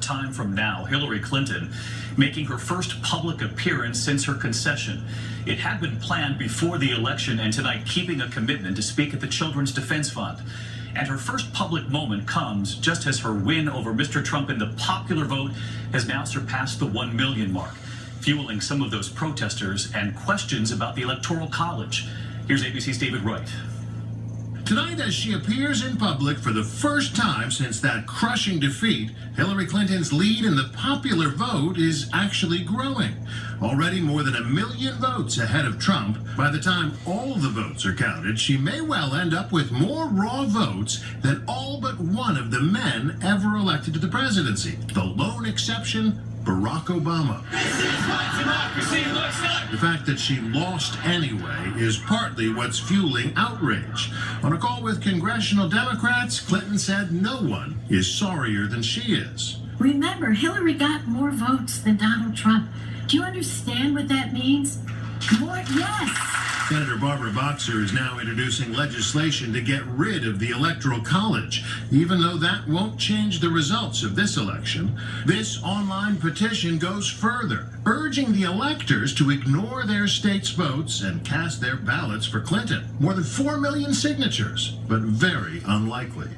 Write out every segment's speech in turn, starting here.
time from now, Hillary Clinton making her first public appearance since her concession. It had been planned before the election, and tonight keeping a commitment to speak at the Children's Defense Fund. And her first public moment comes just as her win over Mr. Trump in the popular vote has now surpassed the 1 million mark, fueling some of those protesters and questions about the Electoral College. Here's ABC's David Wright. Tonight, as she appears in public for the first time since that crushing defeat, Hillary Clinton's lead in the popular vote is actually growing. Already more than 1 million votes ahead of Trump. By the time all the votes are counted, she may well end up with more raw votes than all but one of the men ever elected to the presidency. The lone exception, Barack Obama. This is what democracy looks like. The fact that she lost anyway is partly what's fueling outrage. On a call with congressional Democrats, Clinton said no one is sorrier than she is. Remember, Hillary got more votes than Donald Trump. Do you understand what that means? More, yes. Senator Barbara Boxer is now introducing legislation to get rid of the Electoral College. Even though that won't change the results of this election, this online petition goes further, urging the electors to ignore their state's votes and cast their ballots for Clinton. More than 4 million signatures, but very unlikely.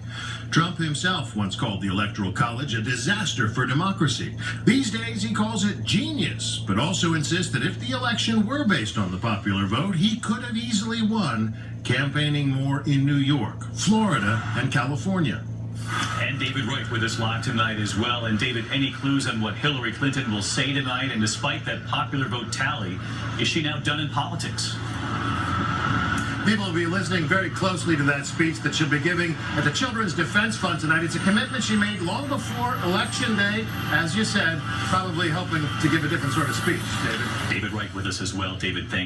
Trump himself once called the Electoral College a disaster for democracy. These days he calls it genius, but also insists that if the election were based on the popular vote, he could have easily won, campaigning more in New York, Florida, and California. And David Wright with us live tonight as well. And David, any clues on what Hillary Clinton will say tonight? And despite that popular vote tally, is she now done in politics? People will be listening very closely to that speech that she'll be giving at the Children's Defense Fund tonight. It's a commitment she made long before Election Day, as you said, probably hoping to give a different sort of speech, David. David Wright with us as well. David, thank you.